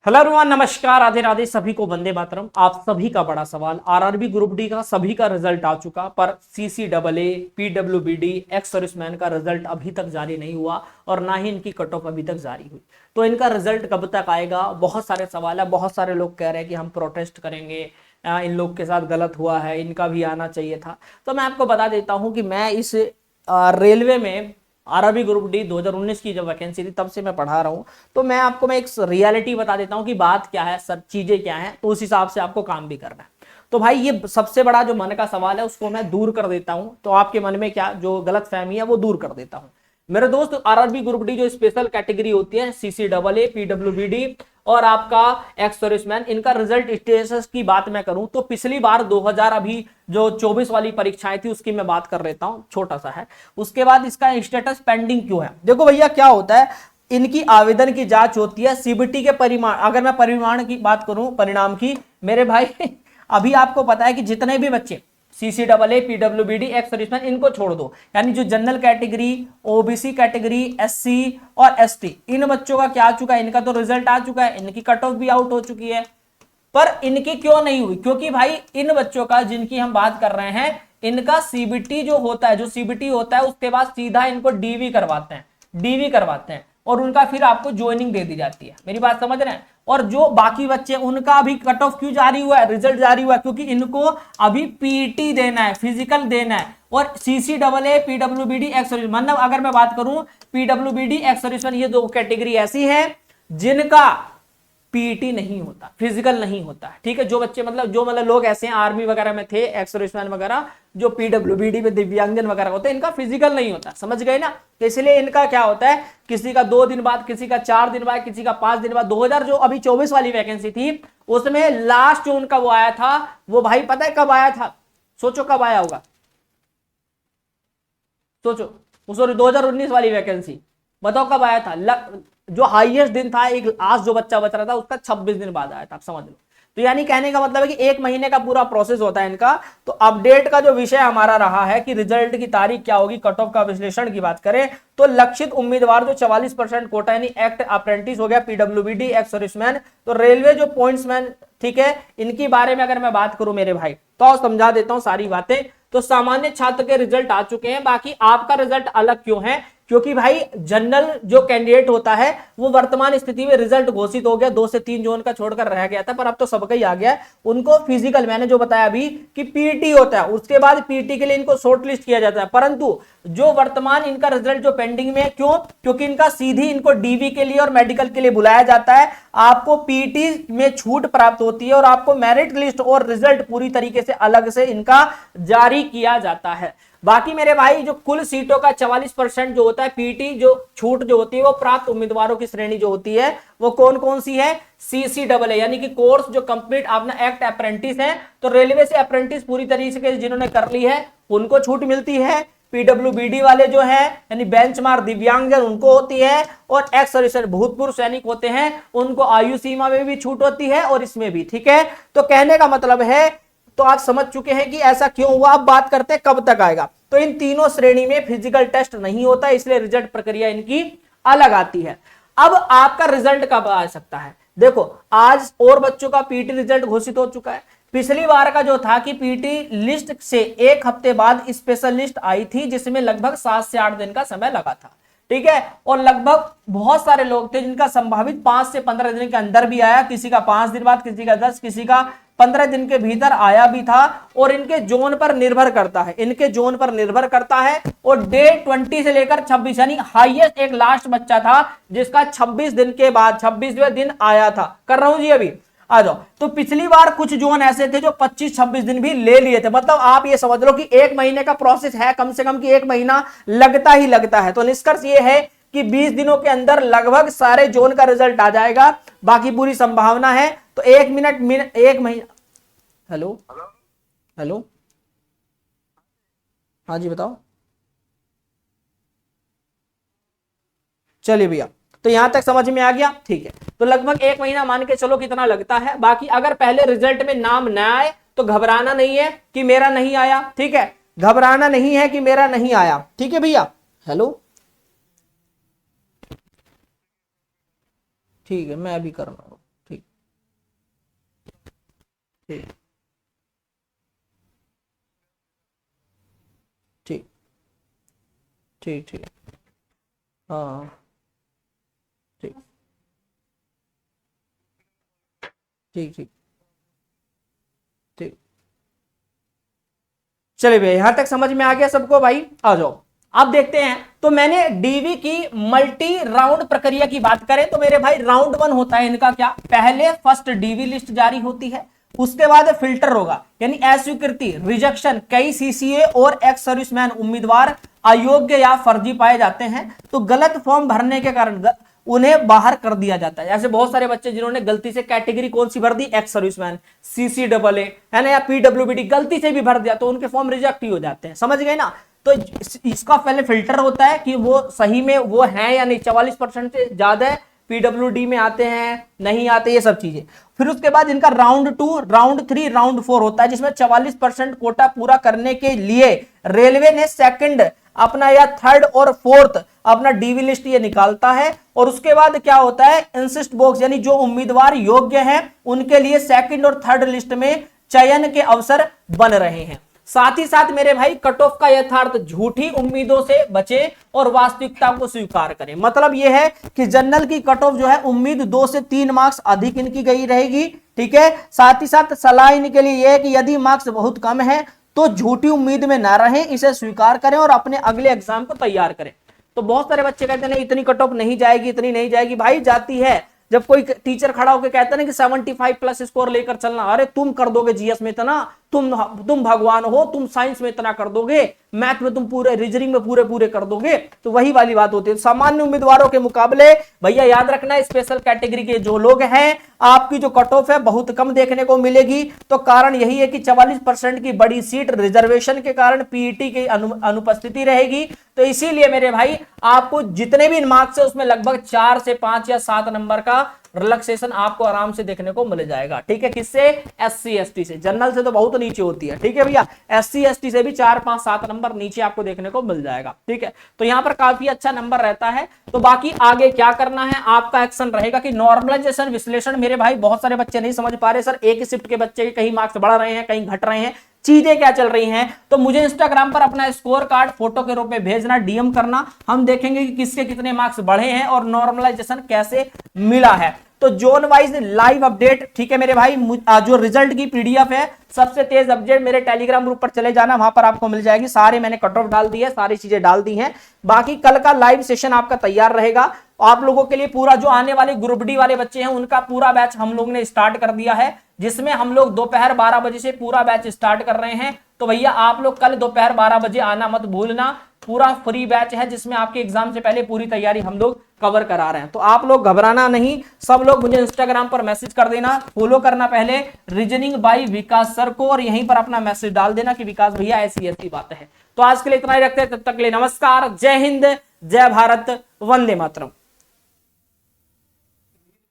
Hello everyone, नमस्कार, राधे राधे, सभी को वंदे मातरम। आप सभी का बड़ा सवाल, आरआरबी ग्रुप डी का सभी का रिजल्ट आ चुका, पर सीसीडबलए, पीडब्ल्यूबीडी, एक्स सर्विसमैन का रिजल्ट अभी तक जारी नहीं हुआ और ना ही इनकी कट ऑफ अभी तक जारी हुई। तो इनका रिजल्ट कब तक आएगा, बहुत सारे सवाल है। बहुत सारे लोग कह रहे हैं कि हम प्रोटेस्ट करेंगे, इन लोग के साथ गलत हुआ है, इनका भी आना चाहिए था। तो मैं आपको बता देता हूँ कि मैं इस रेलवे में आरआरबी ग्रुप डी 2019 की जब वैकेंसी थी तब से मैं पढ़ा रहा हूँ। तो मैं आपको एक रियलिटी बता देता हूँ कि बात क्या है, सब चीजें क्या है, तो उस हिसाब से आपको काम भी करना है। तो भाई ये सबसे बड़ा जो मन का सवाल है उसको मैं दूर कर देता हूँ, तो आपके मन में क्या जो गलत फहमी है वो दूर कर देता हूँ। मेरे दोस्त, आरआरबी ग्रुप डी जो स्पेशल कैटेगरी होती है, सीसीडबलए, पीडब्ल्यूबीडी और आपका एक्स सर्विसमैन, इनका रिजल्ट स्टेटस की बात मैं करूं तो पिछली बार 2000 अभी जो 24 वाली परीक्षाएं थी उसकी मैं बात कर लेता हूं, छोटा सा है। उसके बाद इसका स्टेटस पेंडिंग क्यों है, देखो भैया क्या होता है, इनकी आवेदन की जांच होती है सीबीटी के परिमाण। अगर मैं परिमाण की बात करूं, परिणाम की, मेरे भाई अभी आपको पता है कि जितने भी बच्चे सीसीडबलए, पीडब्ल्यूबीडी, एक्स सर्विसमैन, इनको छोड़ दो, यानी जो general category, OBC category, SC और एसटी, इन बच्चों का क्या आ चुका है, इनका तो रिजल्ट आ चुका है, इनकी कट ऑफ भी आउट हो चुकी है। पर इनकी क्यों नहीं हुई, क्योंकि भाई इन बच्चों का जिनकी हम बात कर रहे हैं, इनका सीबीटी जो होता है, जो सीबीटी होता है उसके बाद सीधा इनको डीवी करवाते हैं, डीवी करवाते हैं और उनका फिर आपको ज्वाइनिंग दे दी जाती है। मेरी बात समझ रहे हैं। और जो बाकी बच्चे, उनका अभी कट ऑफ क्यों जारी हुआ है, रिजल्ट जारी हुआ है, क्योंकि इनको अभी पीटी देना है, फिजिकल देना है। और सीसीडबलए, पीडब्ल्यूबीडी, एक्स सर्विसमैन, मतलब अगर मैं बात करूं पीडब्ल्यूबीडी, एक्स सर्विसमैन, ये दो कैटेगरी ऐसी है जिनका पीटी नहीं होता, फिजिकल नहीं होता, ठीक है। जो बच्चे जो लोग ऐसे हैं, आर्मी वगैरह में थे, एक्स सर्विसमैन वगैरह, जो पीडब्ल्यूबीडी में दिव्यांगजन वगैरह होते हैं, इनका फिजिकल नहीं होता, समझ गए ना। तो इसलिए इनका क्या होता है, किसी का 2 दिन बाद, किसी का 4 दिन बाद, किसी का 5 दिन बाद। 2000 जो अभी 24 वाली वैकेंसी थी उसमें लास्ट जो उनका वो आया था, वो भाई पता है कब आया था, सोचो कब आया होगा, सोचो। सॉरी, 2019 वाली वैकेंसी, बताओ कब आया था। जो हाईएस्ट दिन था, एक लास्ट जो बच्चा बच रहा था उसका 26 दिन बाद आया था, आप समझ लो। तो यानी कहने का मतलब है कि 1 महीने का पूरा प्रोसेस होता है इनका। तो अपडेट का जो विषय हमारा रहा है कि रिजल्ट की तारीख क्या होगी, कट ऑफ का विश्लेषण की बात करें तो लक्षित उम्मीदवार जो 44% कोटा यानी एक्ट अप्रेंटिस हो गया, पीडब्ल्यूबीडी, एक्स सर्विसमैन, तो रेलवे जो पॉइंट्समैन, ठीक है, इनकी बारे में अगर मैं बात करूं मेरे भाई, तो समझा देता हूं सारी बातें। तो सामान्य छात्र के रिजल्ट आ चुके हैं, बाकी आपका रिजल्ट अलग क्यों है, क्योंकि भाई जनरल जो कैंडिडेट होता है वो वर्तमान स्थिति में रिजल्ट घोषित हो गया, 2 से 3 जोन का छोड़कर रह गया था, पर अब तो सबका ही आ गया। उनको फिजिकल, मैंने जो बताया अभी कि पीटी होता है, उसके बाद पीटी के लिए इनको शॉर्ट लिस्ट किया जाता है। परंतु जो वर्तमान इनका रिजल्ट जो पेंडिंग में है, क्यों, क्योंकि इनका सीधी इनको डीवी के लिए और मेडिकल के लिए बुलाया जाता है। आपको पीटी में छूट प्राप्त होती है और आपको मेरिट लिस्ट और रिजल्ट पूरी तरीके से अलग से इनका जारी किया जाता है। बाकी मेरे भाई जो कुल सीटों का 44% जो होता है, पीटी जो छूट जो होती है वो प्राप्त उम्मीदवारों की श्रेणी जो होती है वो कौन कौन सी है, सीसीडबलए यानी कि कोर्स जो कंप्लीट अपना एक्ट अप्रेंटिस है, तो रेलवे से अप्रेंटिस पूरी तरीके से जिन्होंने कर ली है उनको छूट मिलती है। पीडब्ल्यूबीडी वाले जो है यानी बेंचमार्क दिव्यांगजन, उनको होती है। और एक्स सर्विसमैन भूतपूर्व सैनिक होते हैं, उनको आयु सीमा में भी छूट होती है और इसमें भी, ठीक है। तो कहने का मतलब है, तो आप समझ चुके हैं कि ऐसा क्यों हुआ। अब बात करते हैं कब तक आएगा। तो इन तीनों श्रेणी में फिजिकल टेस्ट नहीं होता, इसलिए रिजल्ट प्रक्रिया इनकी अलग आती है। अब आपका रिजल्ट कब आ सकता है, देखो आज और बच्चों का पीटी रिजल्ट घोषित हो चुका है। पिछली बार का जो था कि पीटी लिस्ट से 1 हफ्ते बाद स्पेशल लिस्ट आई थी, जिसमें लगभग 7 से 8 दिन का समय लगा था, ठीक है। और लगभग बहुत सारे लोग थे जिनका संभावित 5 से 15 दिन के अंदर भी आया, किसी का 5 दिन बाद, किसी का 10, किसी का 15 दिन के भीतर आया भी था। और इनके जोन पर निर्भर करता है, इनके जोन पर निर्भर करता है। और डे 20 से लेकर 26 यानी हाईएस्ट एक लास्ट बच्चा था जिसका 26 दिन के बाद 26वें दिन आया था। कर रहा हूं जी, अभी आ जाओ। तो पिछली बार कुछ जोन ऐसे थे जो 25-26 दिन भी ले लिए थे। मतलब आप ये समझ लो कि 1 महीने का प्रोसेस है, कम से कम कि 1 महीना लगता ही लगता है। तो निष्कर्ष ये है कि 20 दिनों के अंदर लगभग सारे जोन का रिजल्ट आ जाएगा, बाकी पूरी संभावना है। तो 1 मिनट 1 महीना। हेलो हेलो, हाँ जी बताओ। चलिए भैया, तो यहां तक समझ में आ गया, ठीक है। तो लगभग 1 महीना मान के चलो कितना लगता है। बाकी अगर पहले रिजल्ट में नाम ना आए तो घबराना नहीं है कि मेरा नहीं आया, ठीक है, घबराना नहीं है कि मेरा नहीं आया, ठीक है भैया। हेलो, ठीक है, मैं अभी कर रहा हूं, ठीक। ठीक ठीक। हाँ ठीक ठीक ठीक ठीक। चलिए भैया यहां तक समझ में आ गया सबको भाई, आ जाओ अब देखते हैं। तो मैंने डीवी की मल्टी राउंड प्रक्रिया की बात करें तो मेरे भाई राउंड वन होता है इनका क्या, पहले फर्स्ट डीवी लिस्ट जारी होती है, उसके बाद फिल्टर होगा यानी अस्वीकृति रिजेक्शन, कई सीसीए और एक्स सर्विसमैन उम्मीदवार अयोग्य या फर्जी पाए जाते हैं तो गलत फॉर्म भरने के कारण उन्हें बाहर कर दिया जाता है। ऐसे बहुत सारे बच्चे जिन्होंने गलती से कैटेगरी कौन सी भर दी, एक्स सर्विसमैन, CCAA है ना, या PWBD गलती से भी भर दिया तो उनके फॉर्म रिजेक्ट ही हो जाते हैं, समझ गए ना। तो इसका पहले फिल्टर होता है कि वो सही में वो है या नहीं, 44% से ज्यादा PWD में आते हैं नहीं आते, ये सब चीजें। फिर उसके बाद इनका राउंड 2, राउंड 3, राउंड 4 होता है जिसमें 44% कोटा पूरा करने के लिए रेलवे ने सेकंड अपना या थर्ड और फोर्थ अपना डीवी लिस्ट ये निकालता है। और उसके बाद क्या होता है, इंसिस्ट बॉक्स यानी जो उम्मीदवार योग्य हैं उनके लिए सेकंड और थर्ड लिस्ट में चयन के अवसर बन रहे हैं। साथ ही साथ मेरे भाई कट ऑफ का यथार्थ, झूठी उम्मीदों से बचे और वास्तविकता को स्वीकार करें। मतलब यह है कि जनरल की कट ऑफ जो है उम्मीद 2 से 3 मार्क्स अधिक इनकी गई रहेगी, ठीक है। साथ ही साथ सलाह इनके लिए यह है कि यदि मार्क्स बहुत कम है तो झूठी उम्मीद में ना रहें, इसे स्वीकार करें और अपने अगले एग्जाम को तैयार करें। तो बहुत सारे बच्चे कहते हैं इतनी कट ऑफ नहीं जाएगी, इतनी नहीं जाएगी, भाई जाती है। जब कोई टीचर खड़ा होकर कहता है ना कि 75 प्लस स्कोर लेकर चलना, अरे तुम कर दोगे जीएस में इतना, तुम भगवान हो, तुम साइंस में इतना कर दोगे, मैथ में तुम पूरे, रीजनिंग में पूरे पूरे कर दोगे, तो वही वाली बात होती है। सामान्य उम्मीदवारों के मुकाबले भैया याद रखना स्पेशल कैटेगरी के जो लोग हैं आपकी जो कट ऑफ है बहुत कम देखने को मिलेगी। तो कारण यही है कि 44% की बड़ी सीट रिजर्वेशन के कारण पीईटी की अनुपस्थिति रहेगी। तो इसीलिए मेरे भाई आपको जितने भी मार्क्स है उसमें लगभग 4 से 5 या 7 नंबर का रिलैक्सेशन आपको आराम से देखने को मिल जाएगा, ठीक है। किससे, SC ST से, जनरल से तो बहुत नीचे होती है, ठीक है भैया। SC ST से भी 4 5 7 नंबर नीचे आपको देखने को मिल जाएगा, ठीक है। तो यहां पर काफी अच्छा नंबर रहता है। तो बाकी आगे क्या करना है आपका एक्शन रहेगा कि नॉर्मलाइजेशन विश्लेषण। मेरे भाई बहुत सारे बच्चे नहीं समझ पा रहे सर, एक ही शिफ्ट के बच्चे के कहीं मार्क्स बढ़ रहे हैं कहीं घट रहे हैं, चीजें क्या चल रही हैं। तो मुझे इंस्टाग्राम पर अपना स्कोर कार्ड फोटो के रूप में भेजना, DM करना, हम देखेंगे कि किसके कितने मार्क्स बढ़े हैं और नॉर्मलाइजेशन कैसे मिला है। तो जोन वाइज लाइव अपडेट, ठीक है मेरे भाई। जो रिजल्ट की PDF है सबसे तेज अपडेट मेरे टेलीग्राम ग्रुप पर चले जाना, वहां पर आपको मिल जाएगी। सारे मैंने कट ऑफ डाल दी है, सारी चीजें डाल दी हैं। बाकी कल का लाइव सेशन आपका तैयार रहेगा आप लोगों के लिए। पूरा जो आने वाले ग्रुप डी वाले बच्चे हैं उनका पूरा बैच हम लोग ने स्टार्ट कर दिया है, जिसमें हम लोग दोपहर 12 बजे से पूरा बैच स्टार्ट कर रहे हैं। तो भैया आप लोग कल दोपहर 12 बजे आना मत भूलना। पूरा फ्री बैच है जिसमें आपके एग्जाम से पहले पूरी तैयारी हम लोग कवर करा रहे हैं। तो आप लोग घबराना नहीं, सब लोग मुझे इंस्टाग्राम पर मैसेज कर देना, फॉलो करना पहले रीजनिंग बाय विकास सर को, और यहीं पर अपना मैसेज डाल देना कि विकास भैया ऐसी ऐसी बात है। तो आज के लिए इतना ही रखते हैं, तब तक के लिए नमस्कार, जय हिंद, जय भारत, वंदे मातरम।